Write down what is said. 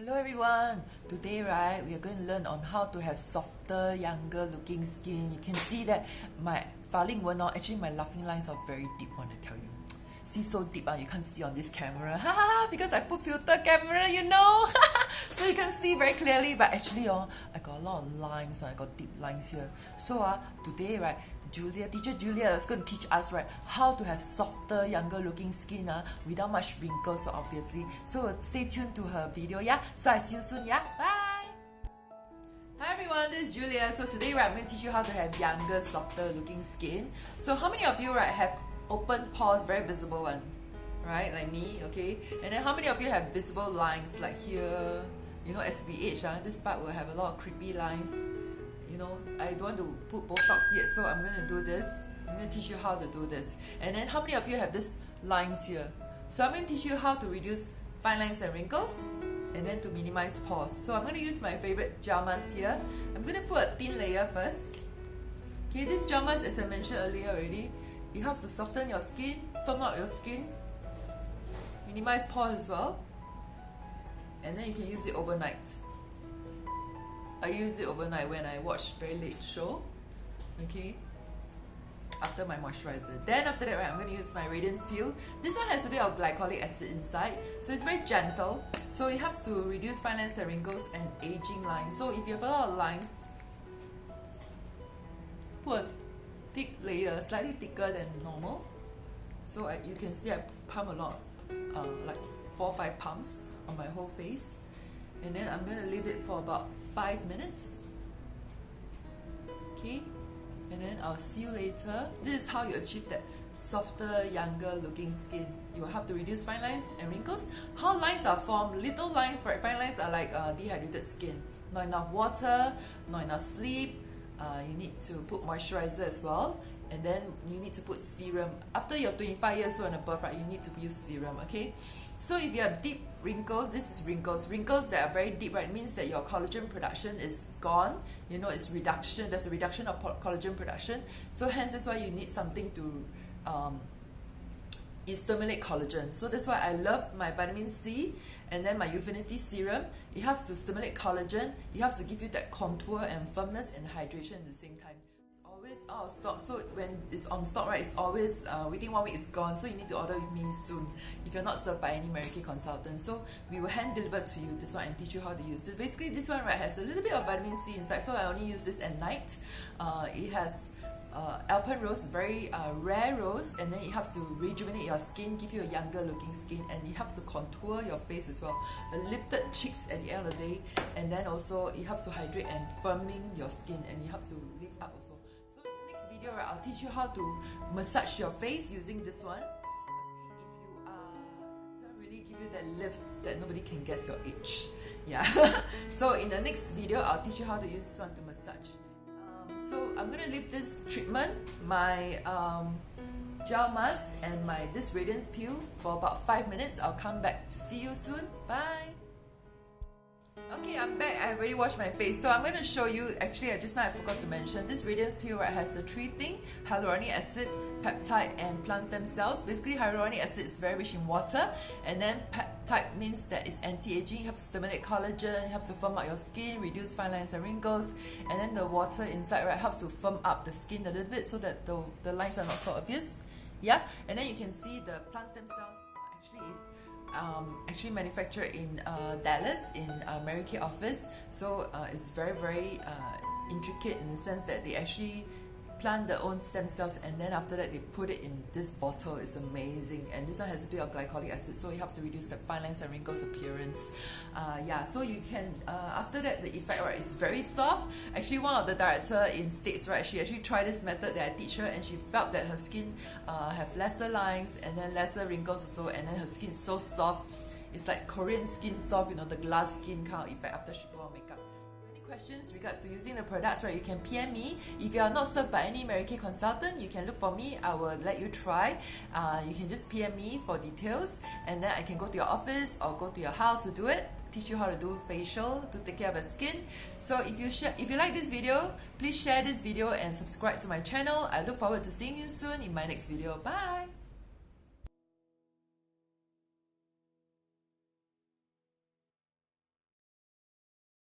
Hello everyone! Today we are going to learn on how to have softer, younger looking skin. You can see that my filing were not, actually my laughing lines are very deep one, I tell you. See, so deep, you can't see on this camera. Because I put filter camera, you know. So you can see very clearly, but actually I got a lot of lines, I got deep lines here. So today teacher Julia is going to teach us how to have softer, younger looking skin without much wrinkles obviously. So stay tuned to her video, yeah? So I see you soon, yeah? Bye! Hi everyone, this is Julia. So today I'm going to teach you how to have younger, softer looking skin. So how many of you have open pores, very visible one? Right, like me, okay? And then how many of you have visible lines like here? You know, as we age, this part will have a lot of creepy lines. You know, I don't want to put Botox yet, so I'm going to do this. I'm going to teach you how to do this. And then how many of you have these lines here? So I'm going to teach you how to reduce fine lines and wrinkles, and then to minimize pores. So I'm going to use my favorite gel mask here. I'm going to put a thin layer first. Okay, this gel mask, as I mentioned earlier already, it helps to soften your skin, firm up your skin, minimize pores as well, and then you can use it overnight. I use it overnight when I watch very late show, okay, after my moisturizer. Then after that, I'm going to use my Radiance Peel. This one has a bit of glycolic acid inside, so it's very gentle. So it helps to reduce fine lines and wrinkles and aging lines. So if you have a lot of lines, put a thick layer, slightly thicker than normal. So you can see I pump a lot, like 4 or 5 pumps on my whole face. And then I'm going to leave it for about 5 minutes. Okay, and then I'll see you later. This is how you achieve that softer, younger looking skin. It will help to reduce fine lines and wrinkles. How lines are formed? Little lines, right? Fine lines are like dehydrated skin. Not enough water, not enough sleep. You need to put moisturizer as well. And then you need to put serum. After you're 25 years old and above, you need to use serum, okay? So if you have deep wrinkles, this is wrinkles. Wrinkles that are very deep, means that your collagen production is gone. You know, it's reduction. There's a reduction of collagen production. So hence, that's why you need something to stimulate collagen. So that's why I love my vitamin C and then my Youthfinity Serum. It helps to stimulate collagen. It helps to give you that contour and firmness and hydration at the same time. Always out of stock, so when it's on stock, it's always within 1 week it's gone, so you need to order with me soon if you're not served by any Mary Kay consultant. So we will hand deliver to you this one and teach you how to use this. Basically this one has a little bit of vitamin C inside, so I only use this at night. It has alpine rose, very rare rose, and then it helps to rejuvenate your skin, give you a younger looking skin, and it helps to contour your face as well. Lifted cheeks at the end of the day, and then also it helps to hydrate and firming your skin, and it helps to lift up also. So in the next video, I'll teach you how to massage your face using this one. If you don't really give you that lift that nobody can guess your age. Yeah. So in the next video, I'll teach you how to use this one to massage. So I'm going to leave this treatment, my gel mask and this Radiance Peel for about 5 minutes. I'll come back to see you soon. Bye! Okay, I'm back. I already washed my face. So I'm going to show you, actually just now I forgot to mention, this Radiance Peel has the 3 things: hyaluronic acid, peptide and plant stem cells. Basically hyaluronic acid is very rich in water, and then peptide means that it's anti-aging, it helps to stimulate collagen, it helps to firm up your skin, reduce fine lines and wrinkles, and then the water inside helps to firm up the skin a little bit so that the lines are not so obvious. Yeah, and then you can see the plant stem cells actually is actually manufactured in Dallas in Mary Kay office. So it's very intricate in the sense that they actually plant their own stem cells, and then after that they put it in this bottle. It's amazing, and this one has a bit of glycolic acid, so it helps to reduce the fine lines and wrinkles appearance. Yeah, so you can after that the effect is very soft. Actually, one of the director in States, she actually tried this method that I teach her, and she felt that her skin have lesser lines and then lesser wrinkles also, and then her skin is so soft. It's like Korean skin soft, you know, the glass skin kind of effect after she put on makeup. Questions regards to using the products, you can PM me. If you are not served by any Mary Kay consultant, you can look for me. I will let you try. You can just PM me for details, and then I can go to your office or go to your house to do it, teach you how to do facial to take care of your skin. So if you like this video, please share this video and subscribe to my channel. I look forward to seeing you soon in my next video. Bye.